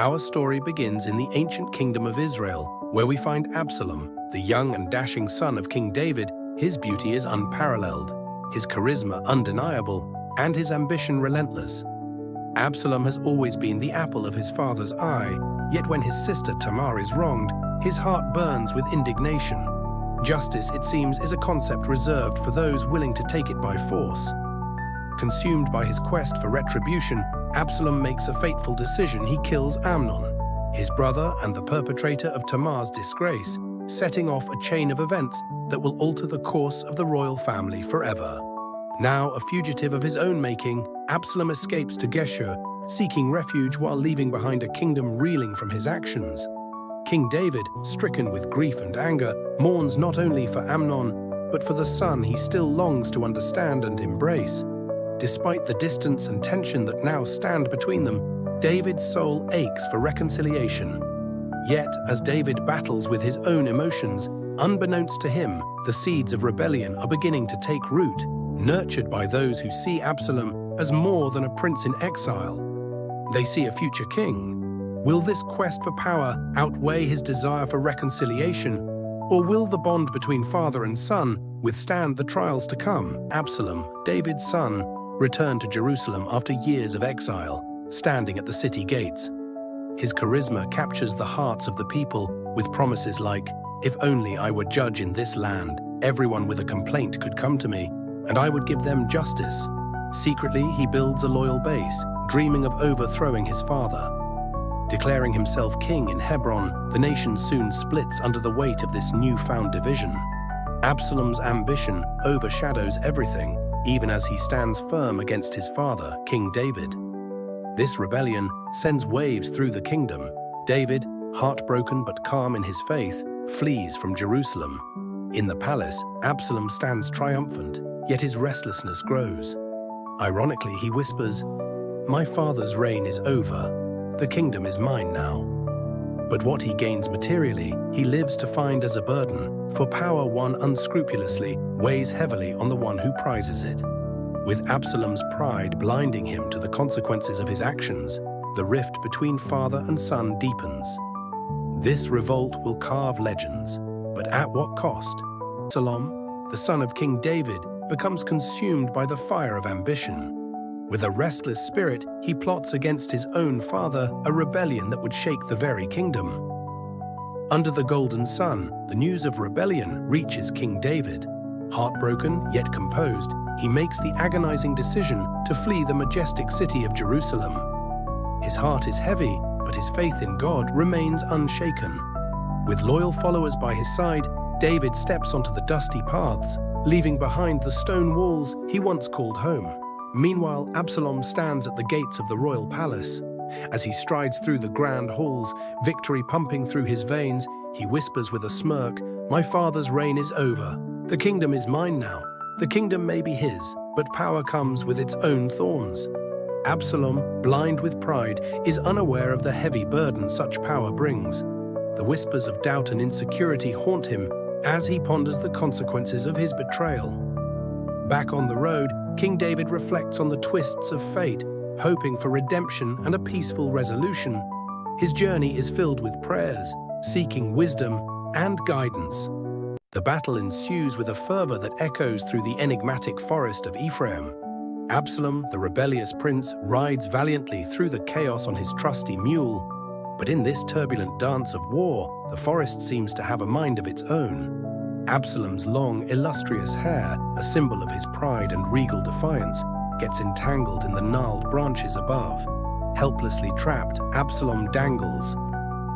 Our story begins in the ancient kingdom of Israel, where we find Absalom, the young and dashing son of King David. His beauty is unparalleled, his charisma undeniable, and his ambition relentless. Absalom has always been the apple of his father's eye, yet when his sister Tamar is wronged, his heart burns with indignation. Justice, it seems, is a concept reserved for those willing to take it by force. Consumed by his quest for retribution, Absalom makes a fateful decision. He kills Amnon, his brother and the perpetrator of Tamar's disgrace, setting off a chain of events that will alter the course of the royal family forever. Now a fugitive of his own making, Absalom escapes to Geshur, seeking refuge while leaving behind a kingdom reeling from his actions. King David, stricken with grief and anger, mourns not only for Amnon, but for the son he still longs to understand and embrace. Despite the distance and tension that now stand between them, David's soul aches for reconciliation. Yet, as David battles with his own emotions, unbeknownst to him, the seeds of rebellion are beginning to take root, nurtured by those who see Absalom as more than a prince in exile. They see a future king. Will this quest for power outweigh his desire for reconciliation, or will the bond between father and son withstand the trials to come? Absalom, David's son, returned to Jerusalem after years of exile, standing at the city gates. His charisma captures the hearts of the people with promises like, "If only I were judge in this land, everyone with a complaint could come to me, and I would give them justice." Secretly, he builds a loyal base, dreaming of overthrowing his father. Declaring himself king in Hebron, the nation soon splits under the weight of this newfound division. Absalom's ambition overshadows everything, even as he stands firm against his father, King David. This rebellion sends waves through the kingdom. David, heartbroken but calm in his faith, flees from Jerusalem. In the palace, Absalom stands triumphant, yet his restlessness grows. Ironically, he whispers, "My father's reign is over. The kingdom is mine now." But what he gains materially, he lives to find as a burden, for power won unscrupulously weighs heavily on the one who prizes it. With Absalom's pride blinding him to the consequences of his actions, the rift between father and son deepens. This revolt will carve legends, but at what cost? Absalom, the son of King David, becomes consumed by the fire of ambition. With a restless spirit, he plots against his own father a rebellion that would shake the very kingdom. Under the golden sun, the news of rebellion reaches King David. Heartbroken yet composed, he makes the agonizing decision to flee the majestic city of Jerusalem. His heart is heavy, but his faith in God remains unshaken. With loyal followers by his side, David steps onto the dusty paths, leaving behind the stone walls he once called home. Meanwhile, Absalom stands at the gates of the royal palace. As he strides through the grand halls, victory pumping through his veins, he whispers with a smirk, "My father's reign is over. The kingdom is mine now. The kingdom may be his, but power comes with its own thorns." Absalom, blind with pride, is unaware of the heavy burden such power brings. The whispers of doubt and insecurity haunt him as he ponders the consequences of his betrayal. Back on the road, King David reflects on the twists of fate, hoping for redemption and a peaceful resolution. His journey is filled with prayers, seeking wisdom and guidance. The battle ensues with a fervor that echoes through the enigmatic forest of Ephraim. Absalom, the rebellious prince, rides valiantly through the chaos on his trusty mule. But in this turbulent dance of war, the forest seems to have a mind of its own. Absalom's long, illustrious hair, a symbol of his pride and regal defiance, gets entangled in the gnarled branches above. Helplessly trapped, Absalom dangles,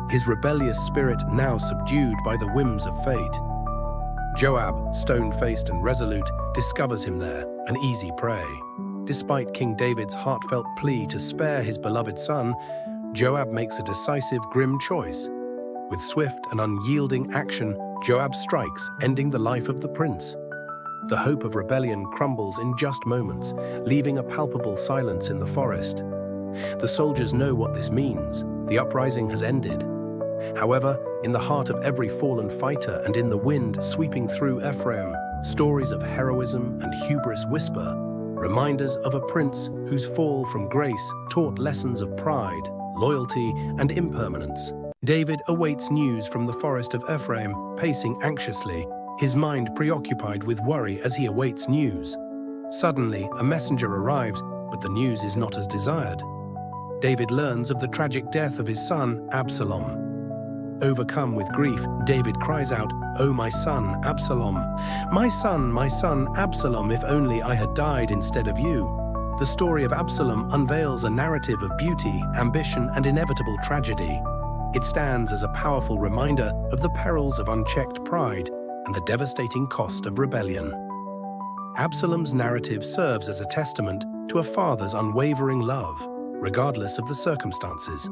his rebellious spirit now subdued by the whims of fate. Joab, stone-faced and resolute, discovers him there, an easy prey. Despite King David's heartfelt plea to spare his beloved son, Joab makes a decisive, grim choice. With swift and unyielding action, Joab strikes, ending the life of the prince. The hope of rebellion crumbles in just moments, leaving a palpable silence in the forest. The soldiers know what this means. The uprising has ended. However, in the heart of every fallen fighter and in the wind sweeping through Ephraim, stories of heroism and hubris whisper, reminders of a prince whose fall from grace taught lessons of pride, loyalty, and impermanence. David awaits news from the forest of Ephraim, pacing anxiously, his mind preoccupied with worry as he awaits news. Suddenly, a messenger arrives, but the news is not as desired. David learns of the tragic death of his son, Absalom. Overcome with grief, David cries out, "Oh, my son, Absalom! My son, Absalom, if only I had died instead of you." The story of Absalom unveils a narrative of beauty, ambition, and inevitable tragedy. It stands as a powerful reminder of the perils of unchecked pride and the devastating cost of rebellion. Absalom's narrative serves as a testament to a father's unwavering love, regardless of the circumstances.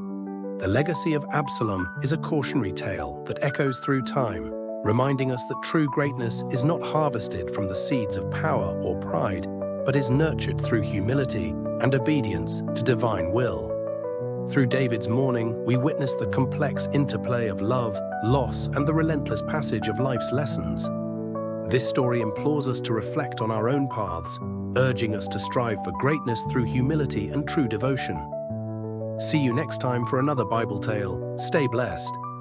The legacy of Absalom is a cautionary tale that echoes through time, reminding us that true greatness is not harvested from the seeds of power or pride, but is nurtured through humility and obedience to divine will. Through David's mourning, we witness the complex interplay of love, loss, and the relentless passage of life's lessons. This story implores us to reflect on our own paths, urging us to strive for greatness through humility and true devotion. See you next time for another Bible tale. Stay blessed.